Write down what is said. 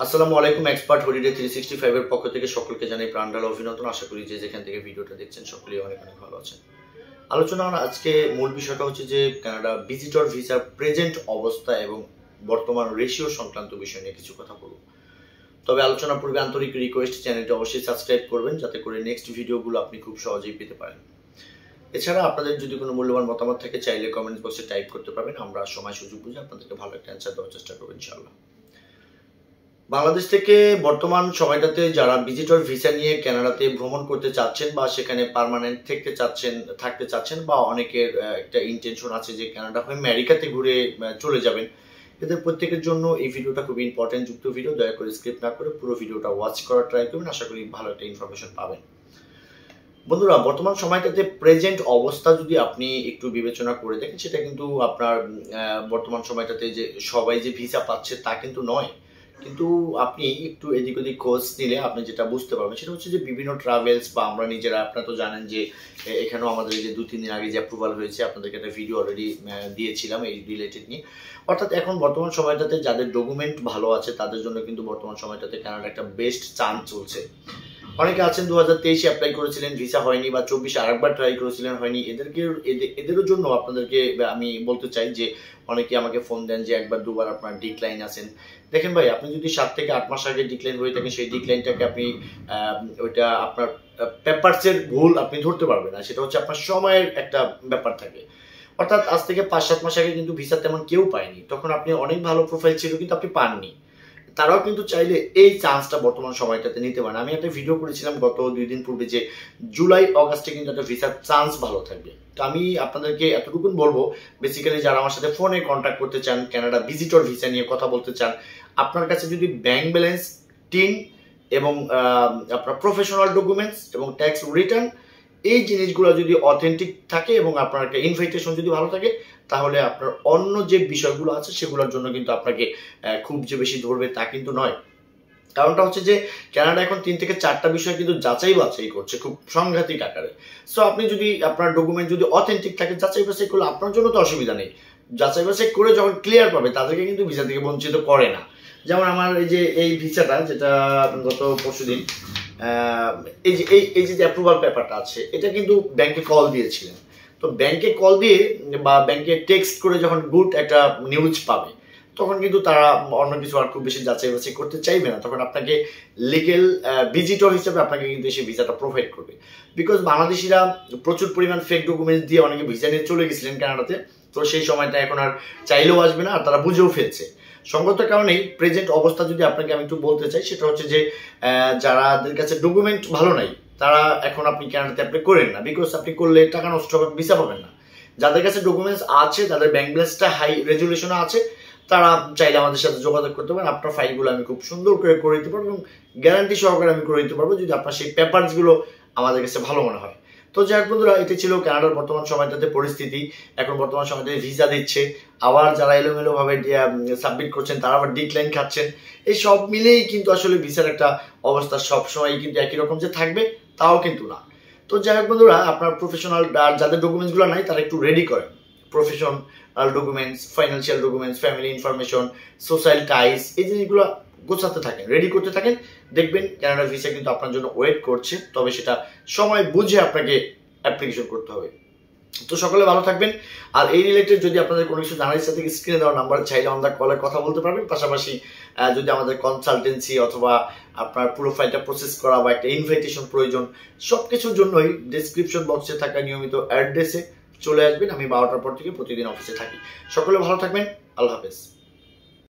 আসসালামু আলাইকুম। Expert holiday 365 এর পক্ষ থেকে সকলকে জানাই প্রাণঢাল অভিনন্দন। আশা করি যে যেখান থেকে ভিডিওটা দেখছেন সকলেই অনেক অনেক ভালো আছেন। আলোচনার আজকে মূল বিষয়টা হচ্ছে যে কানাডা ভিজিটর ভিসার প্রেজেন্ট অবস্থা এবং বর্তমান রেশিও সংক্রান্ত বিষয় নিয়ে কিছু কথা বলব। তবে আলোচনার পূর্বে আন্তরিক রিকোয়েস্ট, চ্যানেলটি অবশ্যই সাবস্ক্রাইব করবেন যাতে করে নেক্সট ভিডিওগুলো আপনি খুব সহজেই পেতে পারেন। এছাড়া আপনাদের যদি কোনো মূল্যবান মতামত থাকে চাইলে কমেন্ট বক্সে টাইপ করতে পারবেন। আমরা সময় সুযোগ বুঝে আপনাদেরকে ভালো একটা অ্যান্সার দেওয়ার চেষ্টা করব ইনশাআল্লাহ। বাংলাদেশ থেকে বর্তমান সময়টাতে যারা ভিজিটর ভিসা নিয়ে কানাডাতে ভ্রমণ করতে চাচ্ছেন বা সেখানে পার্মানেন্ট থাকতে চাচ্ছেন বা অনেকের একটা ইন্টেনশন আছে যে কানাডা হয়ে আমেরিকাতে ঘুরে চলে যাবেন, এদের প্রত্যেকের জন্য এই ভিডিওটা খুব ইম্পর্টেন্ট যুক্ত ভিডিও। দয়া করে স্কিপ না করে পুরো ভিডিওটা ওয়াচ করার ট্রাই করবেন, আশা করি ভালো একটা ইনফরমেশন পাবেন। বন্ধুরা, বর্তমান সময়টাতে প্রেজেন্ট অবস্থা যদি আপনি একটু বিবেচনা করে দেখেন, সেটা কিন্তু আপনার বর্তমান সময়টাতে যে সবাই যে ভিসা পাচ্ছে তা কিন্তু নয়। কিন্তু আপনি একটু এদিক ওদিক খোঁজ নিলে আপনি যেটা বুঝতে পারবেন সেটা হচ্ছে যে বিভিন্ন ট্রাভেলস বা আমরা নিজেরা, আপনারা তো জানেন যে এখানেও আমাদের যে 2-3 দিন আগে যে অ্যাপ্রুভাল হয়েছে, আপনাদেরকে একটা ভিডিও অলরেডি দিয়েছিলাম এই রিলেটেড নিয়ে। অর্থাৎ এখন বর্তমান সময়টাতে যাদের ডকুমেন্ট ভালো আছে তাদের জন্য কিন্তু বর্তমান সময়টাতে কানাডা একটা বেস্ট চান্স চলছে। অনেকে আছেন 2023 অ্যাপ্লাই করেছিলেন, ভিসা হয়নি, বা 24 আরেকবার ট্রাই করেছিলেন, হয়নি। এদেরও জন্য আপনাদেরকে আমি বলতে চাই যে অনেকে আমাকে ফোন দেন যে একবার দুবার আপনার ডিক্লাইন আছেন। দেখেন ভাই, আপনি যদি 7 থেকে 8 মাস আগে ডিক্লাইন হয়ে থাকেন, সেই ডিক্লাইনটাকে আপনি ওইটা আপনার পেপারসের ভুল আপনি ধরতে পারবেন না, সেটা হচ্ছে আপনার সময়ের একটা ব্যাপার থাকে। অর্থাৎ আজ থেকে 5-7 মাস আগে কিন্তু ভিসা তেমন কেউ পায়নি, তখন আপনি অনেক ভালো প্রোফাইল ছিল কিন্তু আপনি পাননি। তারাও কিন্তু চাইলে এই চান্সটা বর্তমান সময়টাতে নিতে পারেন। আমি একটা ভিডিও করেছিলাম গত 2 দিন পূর্বে যে জুলাই অগাস্টে কিন্তু একটা ভিসার চান্স ভালো থাকবে। তো আমি আপনাদেরকে এতটুকুন বলবো, বেসিক্যালি যারা আমার সাথে ফোনে কন্ট্যাক্ট করতে চান, কানাডা ভিজিটর ভিসা নিয়ে কথা বলতে চান, আপনার কাছে যদি ব্যাংক ব্যালেন্স, টিন এবং আপনার প্রফেশনাল ডকুমেন্টস এবং ট্যাক্স রিটার্ন, এই জিনিসগুলো যদি অথেন্টিক থাকে এবং আপনার একটা ইনভাইটেশন যদি ভালো থাকে, তাহলে আপনার অন্য যে বিষয়গুলো আছে সেগুলোর জন্য কিন্তু আপনাকে খুব যে বেশি ধরবে তা কিন্তু নয়। কারণটা হচ্ছে যে কানাডা এখন 3 থেকে 4টা বিষয় কিন্তু যাচাই বাছাই করছে খুব সাংঘাতিক আকারে। সো আপনি যদি আপনার ডকুমেন্ট যদি অথেন্টিক থাকে, যাচাই বাছাই করলে আপনার জন্য তো অসুবিধা নেই। যাচাই বাছাই করে যখন ক্লিয়ার পাবে তাদেরকে কিন্তু ভিসা থেকে বঞ্চিত করে না। যেমন আমার এই ভিসাটা, যেটা গত পরশুদিন এই যে অ্যাপ্রুভাল পেপারটা আছে, এটা কিন্তু ব্যাংকে কল দিয়েছিলেন। তো ব্যাংকে কল দিয়ে বা ব্যাংকে টেক্সট করে যখন গুড একটা নিউজ পাবে, তখন কিন্তু তারা অন্য কিছু আর খুব বেশি যাচাই বাছাই করতে চাইবে না, তখন আপনাকে লিগেল ভিজিটর হিসেবে আপনাকে কিন্তু সেই ভিসাটা প্রোভাইড করবে। বিকজ বাংলাদেশিরা প্রচুর পরিমাণ ফেক ডকুমেন্টস দিয়ে অনেকে ভিসা নিয়ে চলে গেছিলেন কানাডাতে, তো সেই সময়টা এখন আর চাইলেও আসবে না, আর তারা বুঝেও ফেলছে। সঙ্গত কারণেই প্রেজেন্ট অবস্থা যদি আপনাকে আমি একটু বলতে চাই, সেটা হচ্ছে যে যারাদের কাছে ডকুমেন্ট ভালো নাই তারা এখন আপনি কানাডাতে অ্যাপ্লাই করেন না, বিকজ আপনি করলে টাকা নষ্ট হবে, ভিসা পাবেন না। যাদের কাছে ডকুমেন্টস আছে, যাদের ব্যাংক ব্যালেন্সটা হাই রেজুলেশনে আছে, তারা চাইলে আমাদের সাথে যোগাযোগ করতে পারেন। আপনার ফাইলগুলো আমি খুব সুন্দর করে দিতে পারবো এবং গ্যারান্টি সহকারে আমি করে দিতে পারবো যদি আপনার সেই পেপারসগুলো আমাদের কাছে ভালো মনে হয়। তো যাই হোক বন্ধুরা, এটা ছিল কানাডার বর্তমান সময়টাতে পরিস্থিতি। এখন বর্তমান সময়টাতে ভিসা দিচ্ছে, আবার যারা এলোমেলো ভাবে সাবমিট করছেন তারা আবার ডিক্লাইন খাচ্ছেন। এই সব মিলেই কিন্তু আসলে ভিসার একটা অবস্থা সবসময় কিন্তু একই রকম যে থাকবে তাও কিন্তু না। তো যাই হোক বন্ধুরা, আপনার প্রফেশনাল যাদের ডকুমেন্টসগুলো নাই তারা একটু রেডি করেন। Professional documents, financial documents, family information, social ties, এই জিনিসগুলো গোছাতে থাকেন, রেডি করতে থাকেন। দেখবেন কানাডা ভিসা কিন্তু আপনার জন্য ওয়েট করছে, তবে সেটা সময় বুঝে আপনাকে অ্যাপ্লিকেশন করতে হবে। তো সকলে ভালো থাকবেন। আর এই রিলেটেড যদি আপনাদের কোনো কিছু জানার ইচ্ছা থেকে স্ক্রিনে দেওয়া নাম্বার চাইলে আমাদের কলে কথা বলতে পারবেন। পাশাপাশি যদি আমাদের কনসালটেন্সি অথবা আপনার পুরো ফাইলটা প্রসেস করা বা একটা ইনভাইটেশন প্রয়োজন, সব কিছুর জন্যই ডেসক্রিপশন বক্সে থাকা নিয়মিত অ্যাড্রেসে চলে আসবেন। আমি 12টার পর থেকে প্রতিদিন অফিসে থাকি। সকলে ভালো থাকবেন। আল্লাহ হাফেজ।